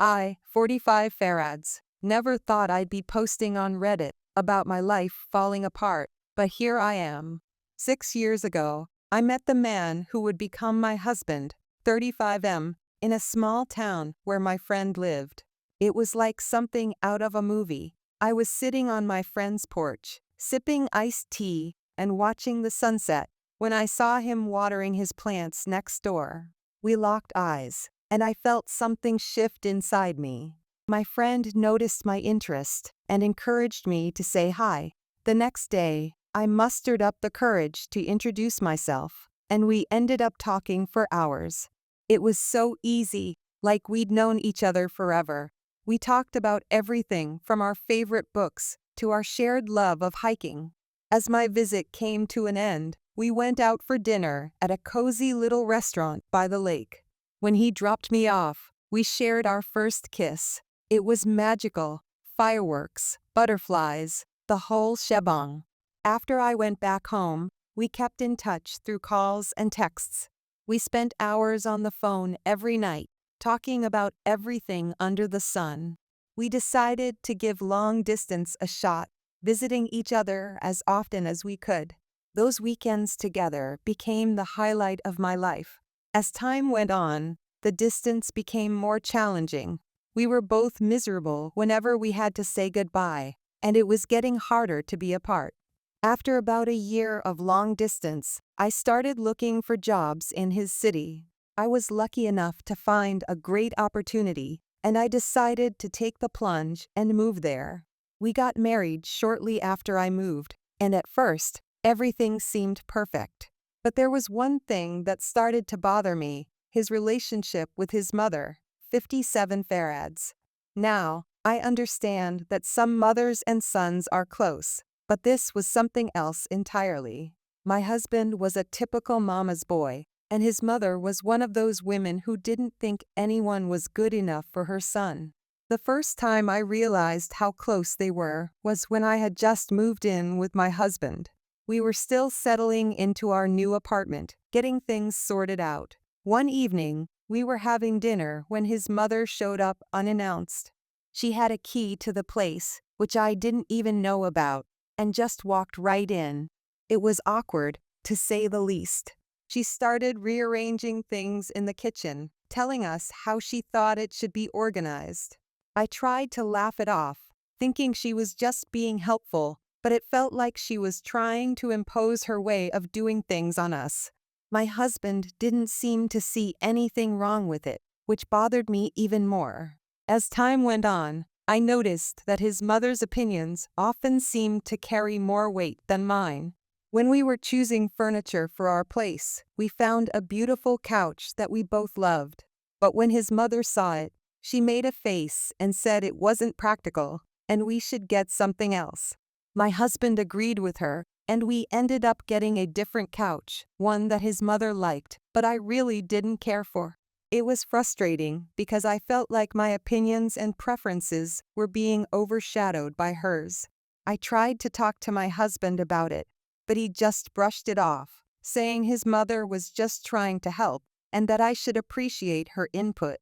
I, 45 farads, never thought I'd be posting on Reddit about my life falling apart, but here I am. 6 years ago, I met the man who would become my husband, 35M, in a small town where my friend lived. It was like something out of a movie. I was sitting on my friend's porch, sipping iced tea and watching the sunset, when I saw him watering his plants next door. We locked eyes, and I felt something shift inside me. My friend noticed my interest and encouraged me to say hi. The next day, I mustered up the courage to introduce myself, and we ended up talking for hours. It was so easy, like we'd known each other forever. We talked about everything from our favorite books to our shared love of hiking. As my visit came to an end, we went out for dinner at a cozy little restaurant by the lake. When he dropped me off, we shared our first kiss. It was magical. Fireworks, butterflies, the whole shebang. After I went back home, we kept in touch through calls and texts. We spent hours on the phone every night, talking about everything under the sun. We decided to give long distance a shot, visiting each other as often as we could. Those weekends together became the highlight of my life. As time went on, the distance became more challenging. We were both miserable whenever we had to say goodbye, and it was getting harder to be apart. After about a year of long distance, I started looking for jobs in his city. I was lucky enough to find a great opportunity, and I decided to take the plunge and move there. We got married shortly after I moved, and at first, everything seemed perfect. But there was one thing that started to bother me: his relationship with his mother, 57 farads. Now, I understand that some mothers and sons are close, but this was something else entirely. My husband was a typical mama's boy, and his mother was one of those women who didn't think anyone was good enough for her son. The first time I realized how close they were was when I had just moved in with my husband. We were still settling into our new apartment, getting things sorted out. One evening, we were having dinner when his mother showed up unannounced. She had a key to the place, which I didn't even know about, and just walked right in. It was awkward, to say the least. She started rearranging things in the kitchen, telling us how she thought it should be organized. I tried to laugh it off, thinking she was just being helpful, but it felt like she was trying to impose her way of doing things on us. My husband didn't seem to see anything wrong with it, which bothered me even more. As time went on, I noticed that his mother's opinions often seemed to carry more weight than mine. When we were choosing furniture for our place, we found a beautiful couch that we both loved. But when his mother saw it, she made a face and said it wasn't practical, and we should get something else. My husband agreed with her, and we ended up getting a different couch, one that his mother liked, but I really didn't care for. It was frustrating because I felt like my opinions and preferences were being overshadowed by hers. I tried to talk to my husband about it, but he just brushed it off, saying his mother was just trying to help and that I should appreciate her input.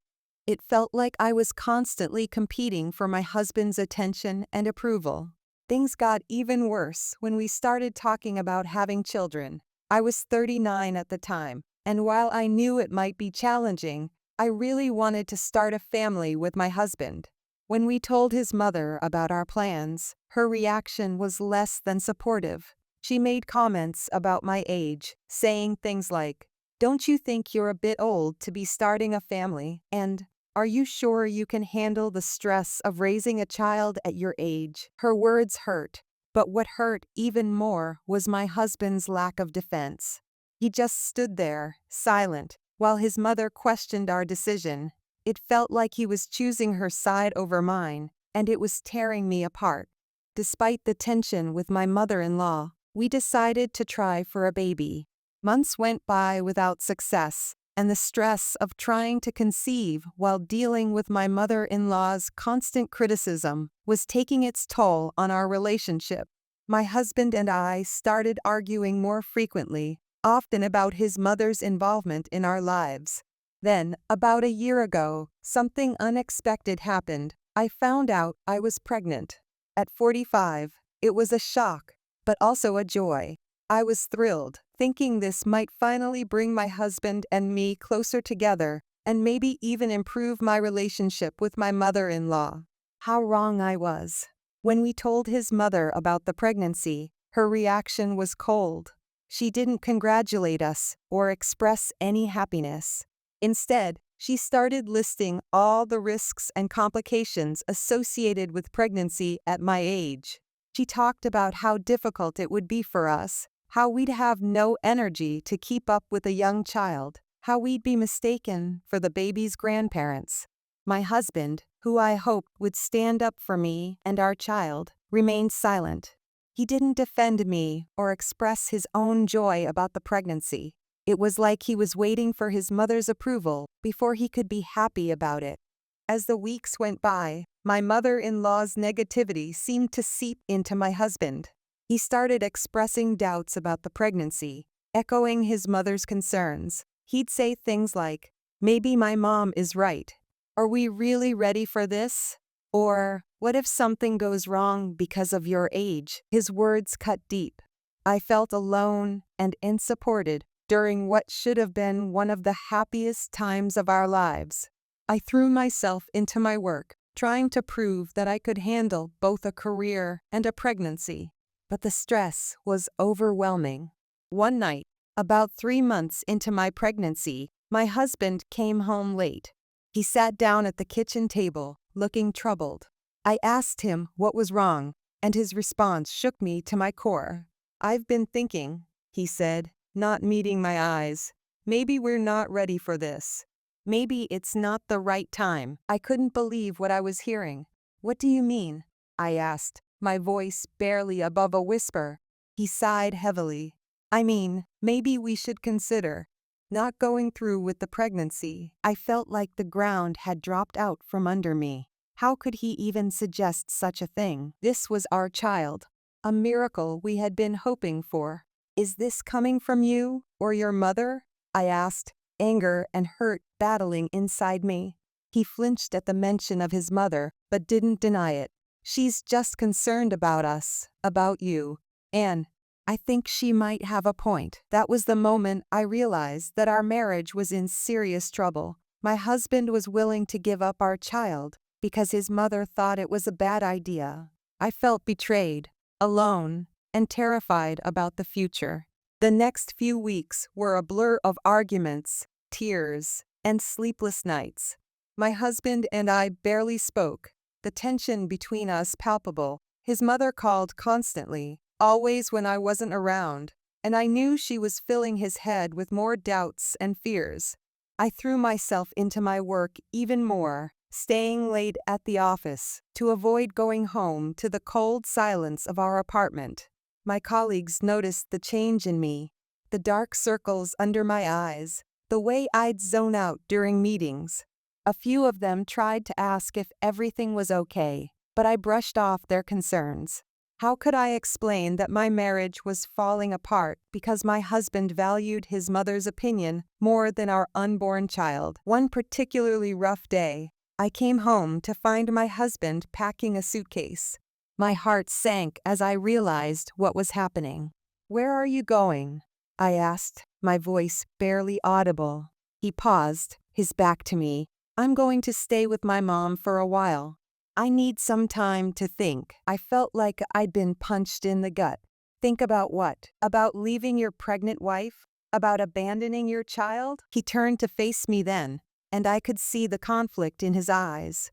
It felt like I was constantly competing for my husband's attention and approval. Things got even worse when we started talking about having children. I was 39 at the time, and while I knew it might be challenging, I really wanted to start a family with my husband. When we told his mother about our plans, her reaction was less than supportive. She made comments about my age, saying things like, "Don't you think you're a bit old to be starting a family?" and "Are you sure you can handle the stress of raising a child at your age?" Her words hurt, but what hurt even more was my husband's lack of defense. He just stood there, silent, while his mother questioned our decision. It felt like he was choosing her side over mine, and it was tearing me apart. Despite the tension with my mother-in-law, we decided to try for a baby. Months went by without success, and the stress of trying to conceive while dealing with my mother-in-law's constant criticism was taking its toll on our relationship. My husband and I started arguing more frequently, often about his mother's involvement in our lives. Then, about a year ago, something unexpected happened. I found out I was pregnant. At 45, it was a shock, but also a joy. I was thrilled, thinking this might finally bring my husband and me closer together, and maybe even improve my relationship with my mother-in-law. How wrong I was. When we told his mother about the pregnancy, her reaction was cold. She didn't congratulate us or express any happiness. Instead, she started listing all the risks and complications associated with pregnancy at my age. She talked about how difficult it would be for us, how we'd have no energy to keep up with a young child, how we'd be mistaken for the baby's grandparents. My husband, who I hoped would stand up for me and our child, remained silent. He didn't defend me or express his own joy about the pregnancy. It was like he was waiting for his mother's approval before he could be happy about it. As the weeks went by, my mother-in-law's negativity seemed to seep into my husband. He started expressing doubts about the pregnancy, echoing his mother's concerns. He'd say things like, "Maybe my mom is right. Are we really ready for this?" Or, "What if something goes wrong because of your age?" His words cut deep. I felt alone and unsupported during what should have been one of the happiest times of our lives. I threw myself into my work, trying to prove that I could handle both a career and a pregnancy. But the stress was overwhelming. One night, about 3 months into my pregnancy, my husband came home late. He sat down at the kitchen table, looking troubled. I asked him what was wrong, and his response shook me to my core. "I've been thinking," he said, not meeting my eyes. "Maybe we're not ready for this. Maybe it's not the right time." I couldn't believe what I was hearing. "What do you mean?" I asked, my voice barely above a whisper. He sighed heavily. "I mean, maybe we should consider not going through with the pregnancy." I felt like the ground had dropped out from under me. How could he even suggest such a thing? This was our child, a miracle we had been hoping for. "Is this coming from you or your mother?" I asked, anger and hurt battling inside me. He flinched at the mention of his mother, but didn't deny it. "She's just concerned about us, about you. And I think she might have a point." That was the moment I realized that our marriage was in serious trouble. My husband was willing to give up our child because his mother thought it was a bad idea. I felt betrayed, alone, and terrified about the future. The next few weeks were a blur of arguments, tears, and sleepless nights. My husband and I barely spoke, the tension between us palpable. His mother called constantly, always when I wasn't around, and I knew she was filling his head with more doubts and fears. I threw myself into my work even more, staying late at the office to avoid going home to the cold silence of our apartment. My colleagues noticed the change in me, the dark circles under my eyes, the way I'd zone out during meetings. A few of them tried to ask if everything was okay, but I brushed off their concerns. How could I explain that my marriage was falling apart because my husband valued his mother's opinion more than our unborn child? One particularly rough day, I came home to find my husband packing a suitcase. My heart sank as I realized what was happening. "Where are you going?" I asked, my voice barely audible. He paused, his back to me. "I'm going to stay with my mom for a while. I need some time to think." I felt like I'd been punched in the gut. "Think about what? About leaving your pregnant wife? About abandoning your child?" He turned to face me then, and I could see the conflict in his eyes.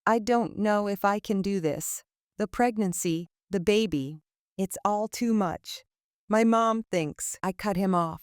I don't know if I can do this. The pregnancy, the baby, it's all too much. My mom thinks." I cut him off.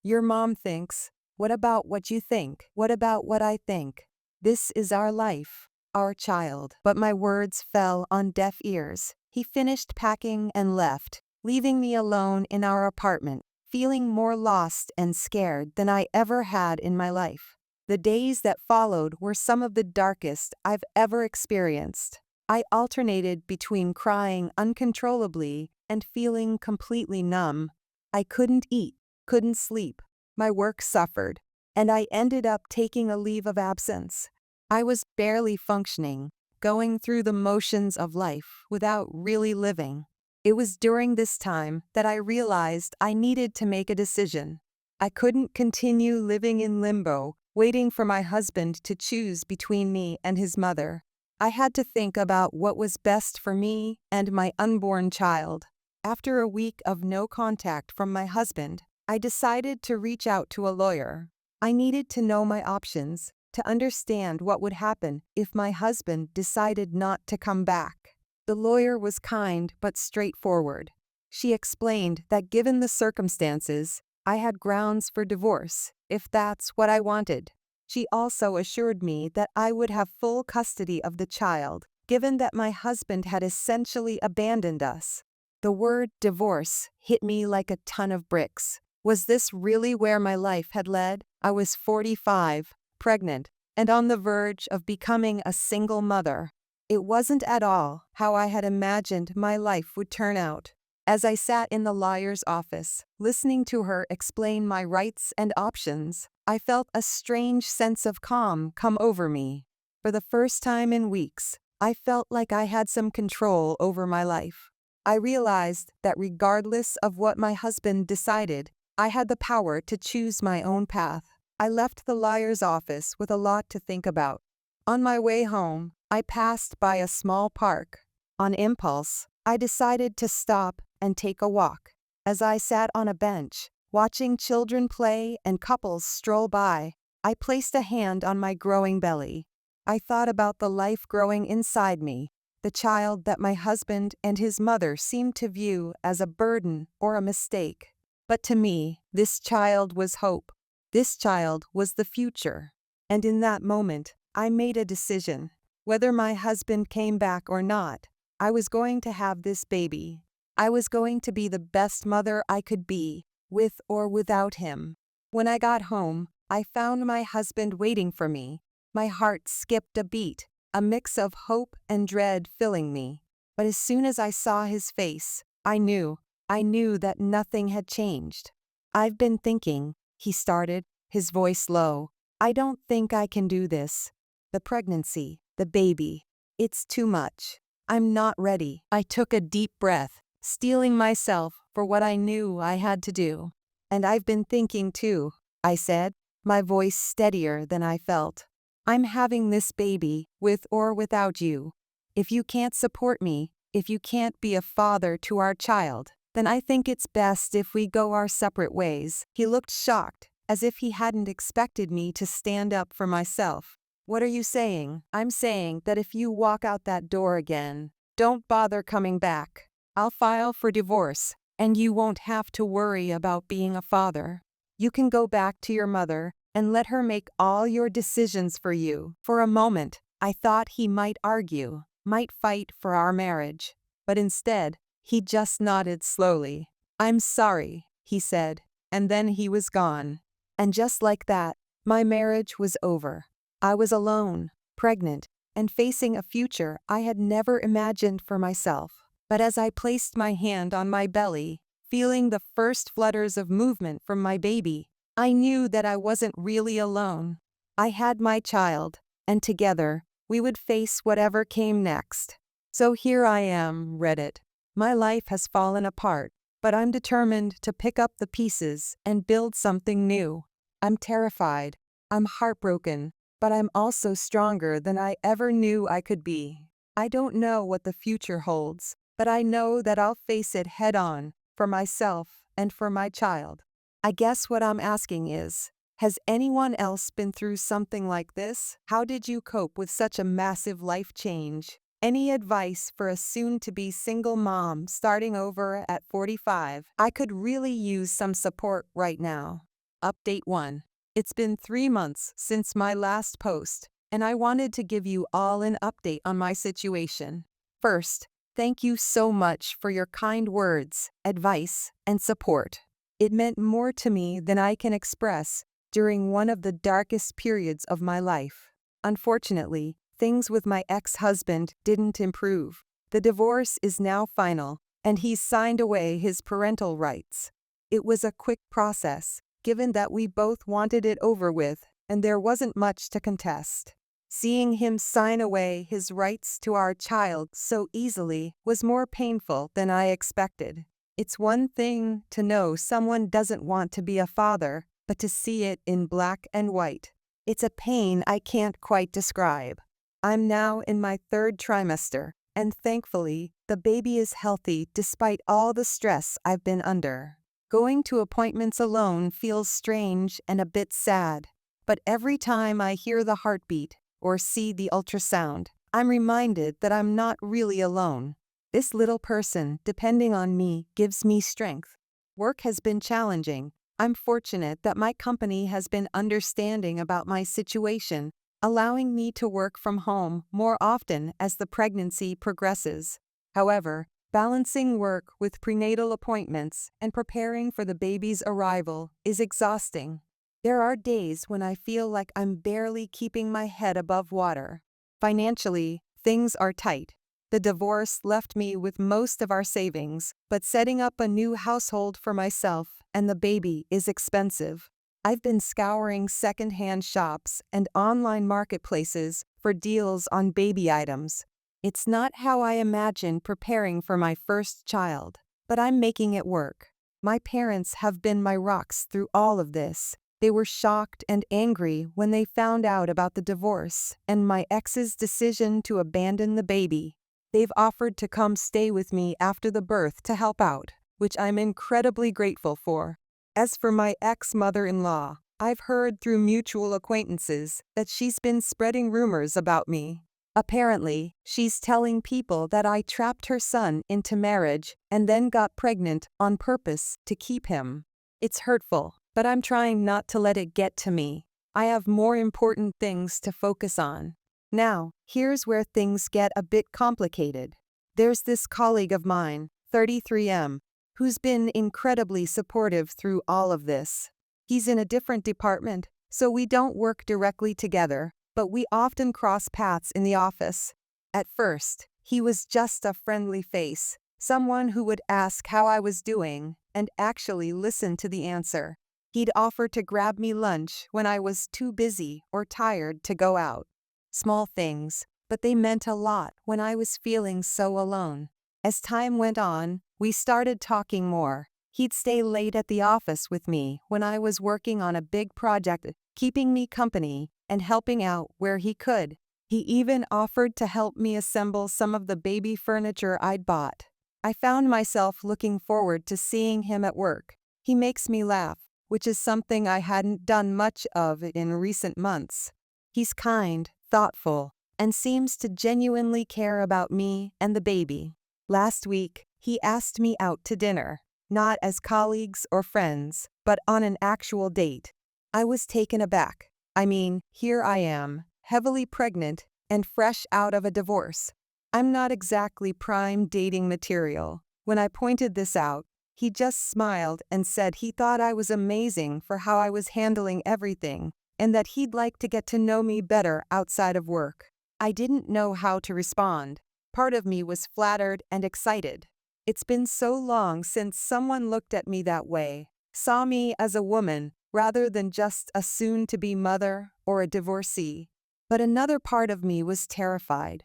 "Your mom thinks. What about what you think? What about what I think? This is our life, our child." But my words fell on deaf ears. He finished packing and left, leaving me alone in our apartment, feeling more lost and scared than I ever had in my life. The days that followed were some of the darkest I've ever experienced. I alternated between crying uncontrollably and feeling completely numb. I couldn't eat, couldn't sleep. My work suffered, and I ended up taking a leave of absence. I was barely functioning, going through the motions of life without really living. It was during this time that I realized I needed to make a decision. I couldn't continue living in limbo, waiting for my husband to choose between me and his mother. I had to think about what was best for me and my unborn child. After a week of no contact from my husband, I decided to reach out to a lawyer. I needed to know my options, to understand what would happen if my husband decided not to come back. The lawyer was kind but straightforward. She explained that given the circumstances, I had grounds for divorce, if that's what I wanted. She also assured me that I would have full custody of the child, given that my husband had essentially abandoned us. The word divorce hit me like a ton of bricks. Was this really where my life had led? I was 45, pregnant, and on the verge of becoming a single mother. It wasn't at all how I had imagined my life would turn out. As I sat in the lawyer's office, listening to her explain my rights and options, I felt a strange sense of calm come over me. For the first time in weeks, I felt like I had some control over my life. I realized that regardless of what my husband decided, I had the power to choose my own path. I left the lawyer's office with a lot to think about. On my way home, I passed by a small park. On impulse, I decided to stop and take a walk. As I sat on a bench, watching children play and couples stroll by, I placed a hand on my growing belly. I thought about the life growing inside me, the child that my husband and his mother seemed to view as a burden or a mistake. But to me, this child was hope. This child was the future. And in that moment, I made a decision. Whether my husband came back or not, I was going to have this baby. I was going to be the best mother I could be, with or without him. When I got home, I found my husband waiting for me. My heart skipped a beat, a mix of hope and dread filling me. But as soon as I saw his face, I knew that nothing had changed. "I've been thinking," he started, his voice low. "I don't think I can do this. The pregnancy, the baby, it's too much. I'm not ready." I took a deep breath, steeling myself for what I knew I had to do. "And I've been thinking too," I said, my voice steadier than I felt. "I'm having this baby, with or without you. If you can't support me, if you can't be a father to our child, then I think it's best if we go our separate ways." He looked shocked, as if he hadn't expected me to stand up for myself. "What are you saying?" "I'm saying that if you walk out that door again, don't bother coming back. I'll file for divorce, and you won't have to worry about being a father. You can go back to your mother and let her make all your decisions for you." For a moment, I thought he might argue, might fight for our marriage. But instead, he just nodded slowly. "I'm sorry," he said, and then he was gone. And just like that, my marriage was over. I was alone, pregnant, and facing a future I had never imagined for myself. But as I placed my hand on my belly, feeling the first flutters of movement from my baby, I knew that I wasn't really alone. I had my child, and together, we would face whatever came next. So here I am, Reddit. My life has fallen apart, but I'm determined to pick up the pieces and build something new. I'm terrified. I'm heartbroken, but I'm also stronger than I ever knew I could be. I don't know what the future holds, but I know that I'll face it head on, for myself and for my child. I guess what I'm asking is, has anyone else been through something like this? How did you cope with such a massive life change? Any advice for a soon-to-be single mom starting over at 45? I could really use some support right now. Update 1. It's been 3 months since my last post, and I wanted to give you all an update on my situation. First, thank you so much for your kind words, advice, and support. It meant more to me than I can express during one of the darkest periods of my life. Unfortunately, things with my ex-husband didn't improve. The divorce is now final, and he's signed away his parental rights. It was a quick process, given that we both wanted it over with, and there wasn't much to contest. Seeing him sign away his rights to our child so easily was more painful than I expected. It's one thing to know someone doesn't want to be a father, but to see it in black and white. It's a pain I can't quite describe. I'm now in my third trimester, and thankfully, the baby is healthy despite all the stress I've been under. Going to appointments alone feels strange and a bit sad, but every time I hear the heartbeat or see the ultrasound, I'm reminded that I'm not really alone. This little person depending on me gives me strength. Work has been challenging. I'm fortunate that my company has been understanding about my situation, allowing me to work from home more often as the pregnancy progresses. However, balancing work with prenatal appointments and preparing for the baby's arrival is exhausting. There are days when I feel like I'm barely keeping my head above water. Financially, things are tight. The divorce left me with most of our savings, but setting up a new household for myself and the baby is expensive. I've been scouring second-hand shops and online marketplaces for deals on baby items. It's not how I imagined preparing for my first child, but I'm making it work. My parents have been my rocks through all of this. They were shocked and angry when they found out about the divorce and my ex's decision to abandon the baby. They've offered to come stay with me after the birth to help out, which I'm incredibly grateful for. As for my ex-mother-in-law, I've heard through mutual acquaintances that she's been spreading rumors about me. Apparently, she's telling people that I trapped her son into marriage and then got pregnant on purpose to keep him. It's hurtful, but I'm trying not to let it get to me. I have more important things to focus on. Now, here's where things get a bit complicated. There's this colleague of mine, 33M, who's been incredibly supportive through all of this. He's in a different department, so we don't work directly together, but we often cross paths in the office. At first, he was just a friendly face, someone who would ask how I was doing and actually listen to the answer. He'd offer to grab me lunch when I was too busy or tired to go out. Small things, but they meant a lot when I was feeling so alone. As time went on, we started talking more. He'd stay late at the office with me when I was working on a big project, keeping me company and helping out where he could. He even offered to help me assemble some of the baby furniture I'd bought. I found myself looking forward to seeing him at work. He makes me laugh, which is something I hadn't done much of in recent months. He's kind, thoughtful, and seems to genuinely care about me and the baby. Last week, he asked me out to dinner, not as colleagues or friends, but on an actual date. I was taken aback. I mean, here I am, heavily pregnant and fresh out of a divorce. I'm not exactly prime dating material. When I pointed this out, he just smiled and said he thought I was amazing for how I was handling everything, and that he'd like to get to know me better outside of work. I didn't know how to respond. Part of me was flattered and excited. It's been so long since someone looked at me that way, saw me as a woman rather than just a soon-to-be mother or a divorcee. But another part of me was terrified.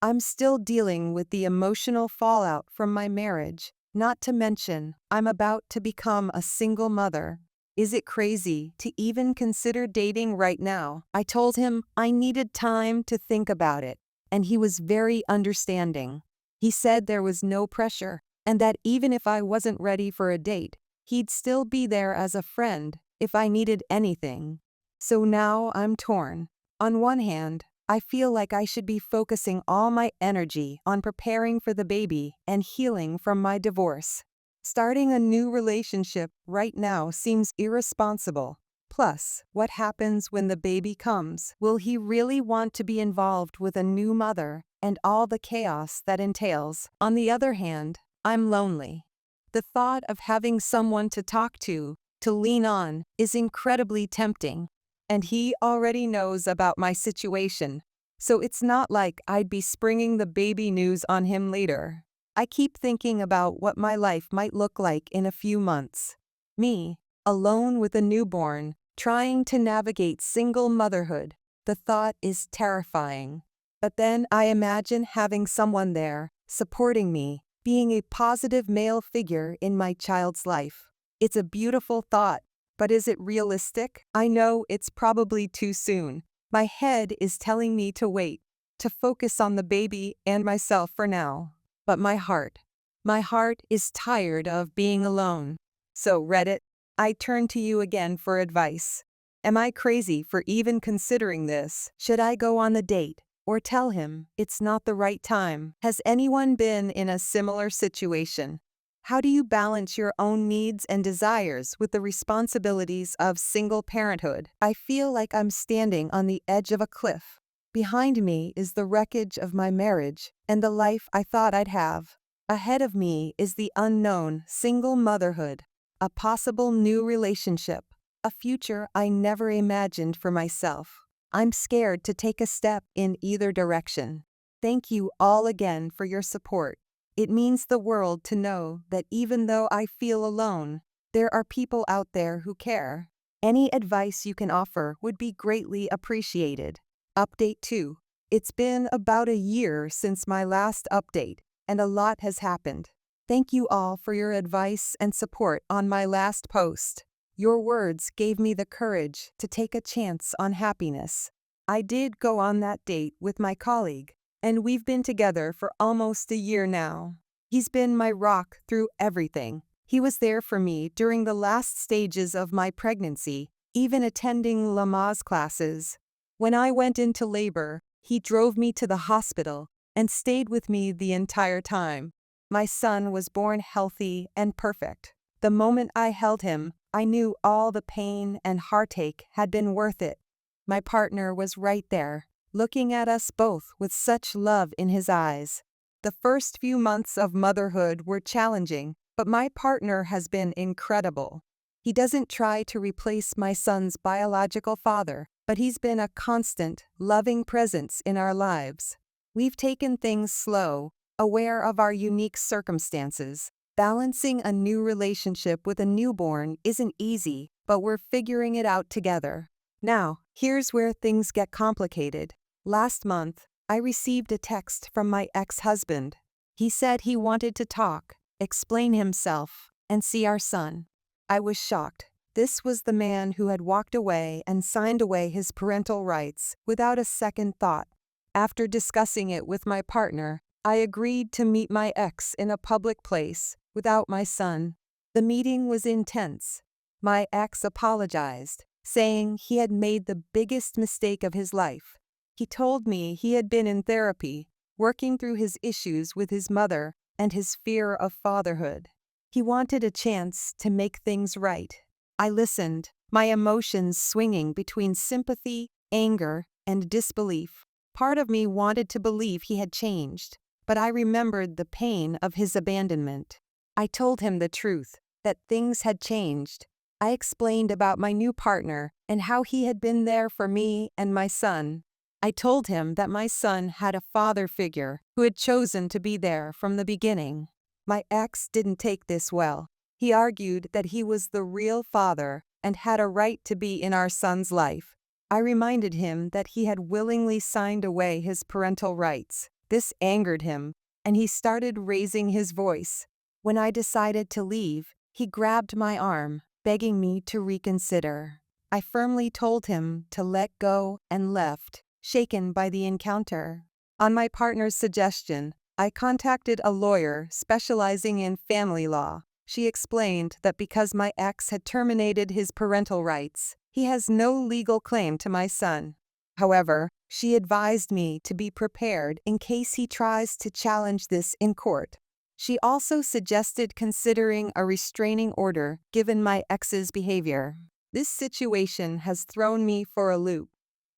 I'm still dealing with the emotional fallout from my marriage, not to mention I'm about to become a single mother. Is it crazy to even consider dating right now? I told him I needed time to think about it, and he was very understanding. He said there was no pressure, and that even if I wasn't ready for a date, he'd still be there as a friend if I needed anything. So now I'm torn. On one hand, I feel like I should be focusing all my energy on preparing for the baby and healing from my divorce. Starting a new relationship right now seems irresponsible. Plus, what happens when the baby comes? Will he really want to be involved with a new mother and all the chaos that entails? On the other hand, I'm lonely. The thought of having someone to talk to lean on, is incredibly tempting. And he already knows about my situation, so it's not like I'd be springing the baby news on him later. I keep thinking about what my life might look like in a few months. Me, alone with a newborn, trying to navigate single motherhood. The thought is terrifying. But then I imagine having someone there, supporting me, being a positive male figure in my child's life. It's a beautiful thought, but is it realistic? I know it's probably too soon. My head is telling me to wait, to focus on the baby and myself for now. But my heart is tired of being alone. So Reddit, I turn to you again for advice. Am I crazy for even considering this? Should I go on the date? Or tell him it's not the right time? Has anyone been in a similar situation? How do you balance your own needs and desires with the responsibilities of single parenthood? I feel like I'm standing on the edge of a cliff. Behind me is the wreckage of my marriage and the life I thought I'd have. Ahead of me is the unknown single motherhood, a possible new relationship, a future I never imagined for myself. I'm scared to take a step in either direction. Thank you all again for your support. It means the world to know that even though I feel alone, there are people out there who care. Any advice you can offer would be greatly appreciated. Update 2. It's been about a year since my last update, and a lot has happened. Thank you all for your advice and support on my last post. Your words gave me the courage to take a chance on happiness. I did go on that date with my colleague, and we've been together for almost a year now. He's been my rock through everything. He was there for me during the last stages of my pregnancy, even attending Lamaze classes. When I went into labor, he drove me to the hospital and stayed with me the entire time. My son was born healthy and perfect. The moment I held him, I knew all the pain and heartache had been worth it. My partner was right there, looking at us both with such love in his eyes. The first few months of motherhood were challenging, but my partner has been incredible. He doesn't try to replace my son's biological father, but he's been a constant, loving presence in our lives. We've taken things slow, aware of our unique circumstances. Balancing a new relationship with a newborn isn't easy, but we're figuring it out together. Now, here's where things get complicated. Last month, I received a text from my ex-husband. He said he wanted to talk, explain himself, and see our son. I was shocked. This was the man who had walked away and signed away his parental rights without a second thought. After discussing it with my partner, I agreed to meet my ex in a public place without my son. The meeting was intense. My ex apologized, saying he had made the biggest mistake of his life. He told me he had been in therapy, working through his issues with his mother and his fear of fatherhood. He wanted a chance to make things right. I listened, my emotions swinging between sympathy, anger, and disbelief. Part of me wanted to believe he had changed, but I remembered the pain of his abandonment. I told him the truth, that things had changed. I explained about my new partner and how he had been there for me and my son. I told him that my son had a father figure who had chosen to be there from the beginning. My ex didn't take this well. He argued that he was the real father and had a right to be in our son's life. I reminded him that he had willingly signed away his parental rights. This angered him, and he started raising his voice. When I decided to leave, he grabbed my arm, begging me to reconsider. I firmly told him to let go and left, shaken by the encounter. On my partner's suggestion, I contacted a lawyer specializing in family law. She explained that because my ex had terminated his parental rights, he has no legal claim to my son. However, she advised me to be prepared in case he tries to challenge this in court. She also suggested considering a restraining order given my ex's behavior. This situation has thrown me for a loop.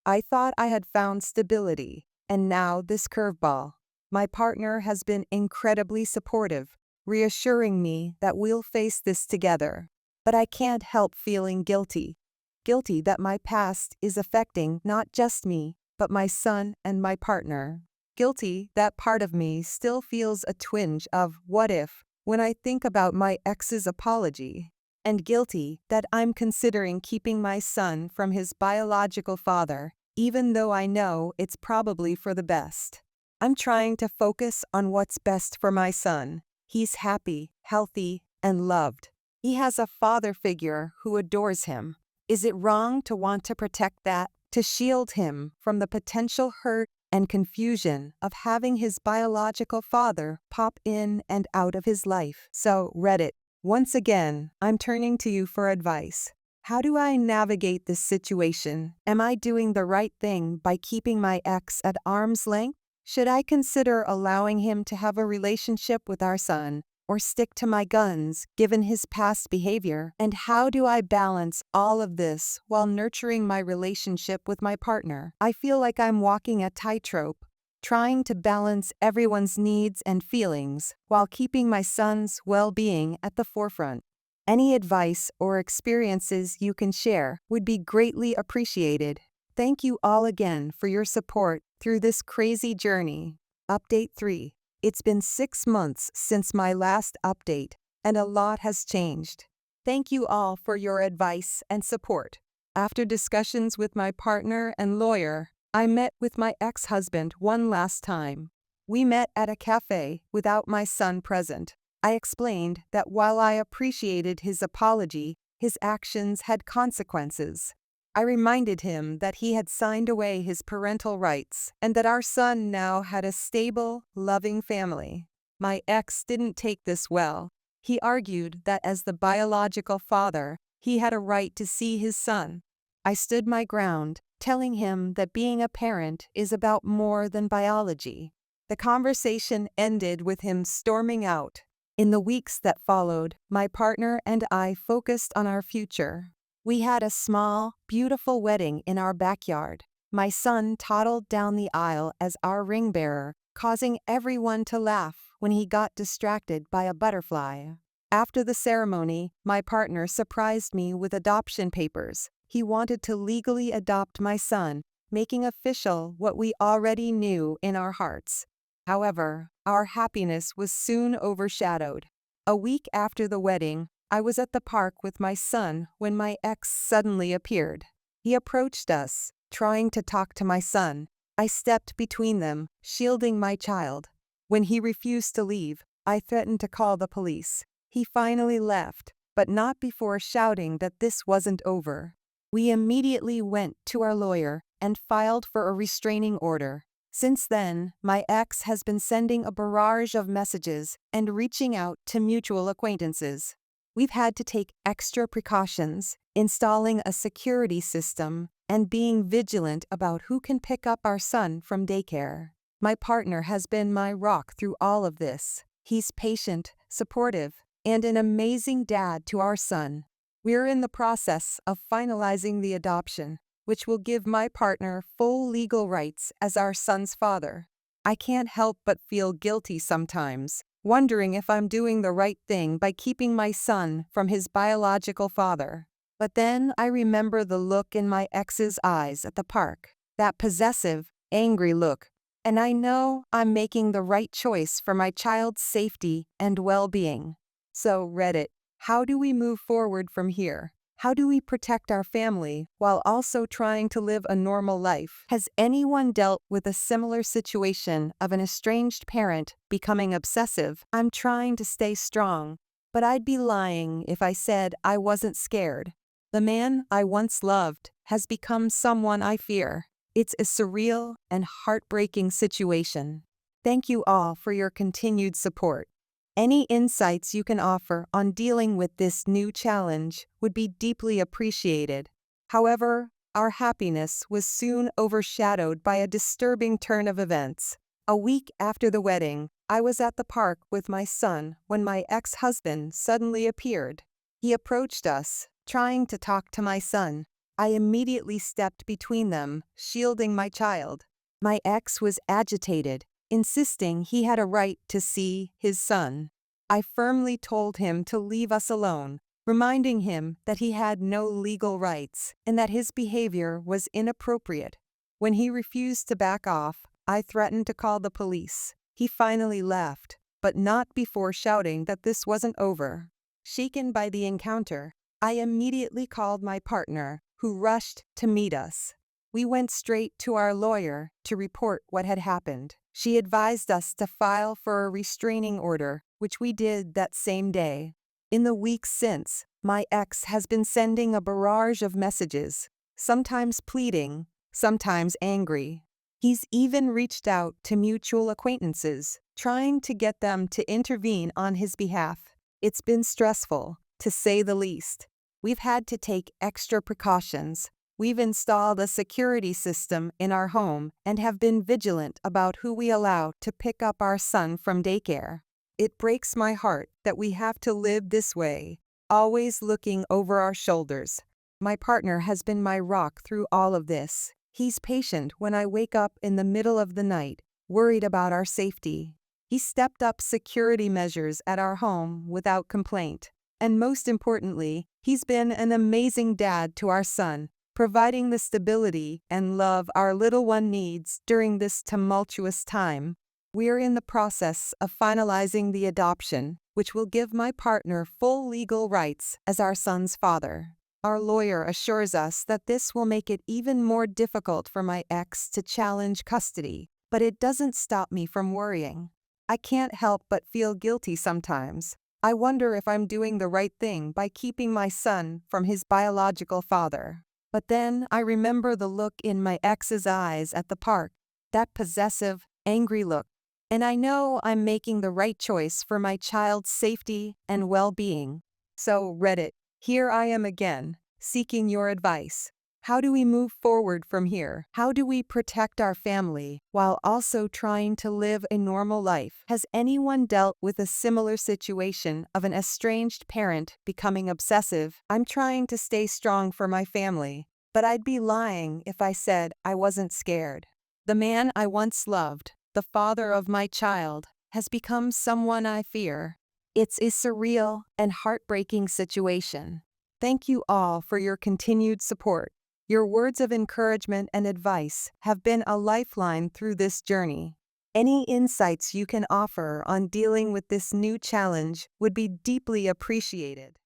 I thought I had found stability, and now this curveball. My partner has been incredibly supportive, reassuring me that we'll face this together. But I can't help feeling guilty. Guilty that my past is affecting not just me, but my son and my partner. Guilty that part of me still feels a twinge of what if when I think about my ex's apology. and guilty that I'm considering keeping my son from his biological father, even though I know it's probably for the best. I'm trying to focus on what's best for my son. He's happy, healthy, and loved. He has a father figure who adores him. Is it wrong to want to protect that, to shield him from the potential hurt and confusion of having his biological father pop in and out of his life? So, Reddit, once again, I'm turning to you for advice. How do I navigate this situation? Am I doing the right thing by keeping my ex at arm's length? Should I consider allowing him to have a relationship with our son, or stick to my guns given his past behavior? And how do I balance all of this while nurturing my relationship with my partner? I feel like I'm walking a tightrope, trying to balance everyone's needs and feelings while keeping my son's well-being at the forefront. Any advice or experiences you can share would be greatly appreciated. Thank you all again for your support through this crazy journey. Update 3. It's been 6 months since my last update, and a lot has changed. Thank you all for your advice and support. After discussions with my partner and lawyer, I met with my ex-husband one last time. We met at a cafe without my son present. I explained that while I appreciated his apology, his actions had consequences. I reminded him that he had signed away his parental rights and that our son now had a stable, loving family. My ex didn't take this well. He argued that as the biological father, he had a right to see his son. I stood my ground, telling him that being a parent is about more than biology. The conversation ended with him storming out. In the weeks that followed, my partner and I focused on our future. We had a small, beautiful wedding in our backyard. My son toddled down the aisle as our ring bearer, causing everyone to laugh when he got distracted by a butterfly. After the ceremony, my partner surprised me with adoption papers. He wanted to legally adopt my son, making official what we already knew in our hearts. However, our happiness was soon overshadowed. A week after the wedding, I was at the park with my son when my ex suddenly appeared. He approached us, trying to talk to my son. I stepped between them, shielding my child. When he refused to leave, I threatened to call the police. He finally left, but not before shouting that this wasn't over. We immediately went to our lawyer and filed for a restraining order. Since then, my ex has been sending a barrage of messages and reaching out to mutual acquaintances. We've had to take extra precautions, installing a security system, and being vigilant about who can pick up our son from daycare. My partner has been my rock through all of this. He's patient, supportive, and an amazing dad to our son. We're in the process of finalizing the adoption, which will give my partner full legal rights as our son's father. I can't help but feel guilty sometimes, wondering if I'm doing the right thing by keeping my son from his biological father. But then I remember the look in my ex's eyes at the park, that possessive, angry look, and I know I'm making the right choice for my child's safety and well-being. So, Reddit, how do we move forward from here? How do we protect our family while also trying to live a normal life? Has anyone dealt with a similar situation of an estranged parent becoming obsessive? I'm trying to stay strong, but I'd be lying if I said I wasn't scared. The man I once loved has become someone I fear. It's a surreal and heartbreaking situation. Thank you all for your continued support. Any insights you can offer on dealing with this new challenge would be deeply appreciated. However, our happiness was soon overshadowed by a disturbing turn of events. A week after the wedding, I was at the park with my son when my ex-husband suddenly appeared. He approached us, trying to talk to my son. I immediately stepped between them, shielding my child. My ex was agitated, insisting he had a right to see his son. I firmly told him to leave us alone, reminding him that he had no legal rights and that his behavior was inappropriate. When he refused to back off, I threatened to call the police. He finally left, but not before shouting that this wasn't over. Shaken by the encounter, I immediately called my partner, who rushed to meet us. We went straight to our lawyer to report what had happened. She advised us to file for a restraining order, which we did that same day. In the weeks since, my ex has been sending a barrage of messages, sometimes pleading, sometimes angry. He's even reached out to mutual acquaintances, trying to get them to intervene on his behalf. It's been stressful, to say the least. We've had to take extra precautions. We've installed a security system in our home and have been vigilant about who we allow to pick up our son from daycare. It breaks my heart that we have to live this way, always looking over our shoulders. My partner has been my rock through all of this. He's patient when I wake up in the middle of the night, worried about our safety. He stepped up security measures at our home without complaint. And most importantly, he's been an amazing dad to our son, providing the stability and love our little one needs during this tumultuous time. We're in the process of finalizing the adoption, which will give my partner full legal rights as our son's father. Our lawyer assures us that this will make it even more difficult for my ex to challenge custody, but it doesn't stop me from worrying. I can't help but feel guilty sometimes. I wonder if I'm doing the right thing by keeping my son from his biological father. But then I remember the look in my ex's eyes at the park, that possessive, angry look, and I know I'm making the right choice for my child's safety and well-being. So, Reddit, here I am again, seeking your advice. How do we move forward from here? How do we protect our family while also trying to live a normal life? Has anyone dealt with a similar situation of an estranged parent becoming obsessive? I'm trying to stay strong for my family, but I'd be lying if I said I wasn't scared. The man I once loved, the father of my child, has become someone I fear. It's a surreal and heartbreaking situation. Thank you all for your continued support. Your words of encouragement and advice have been a lifeline through this journey. Any insights you can offer on dealing with this new challenge would be deeply appreciated.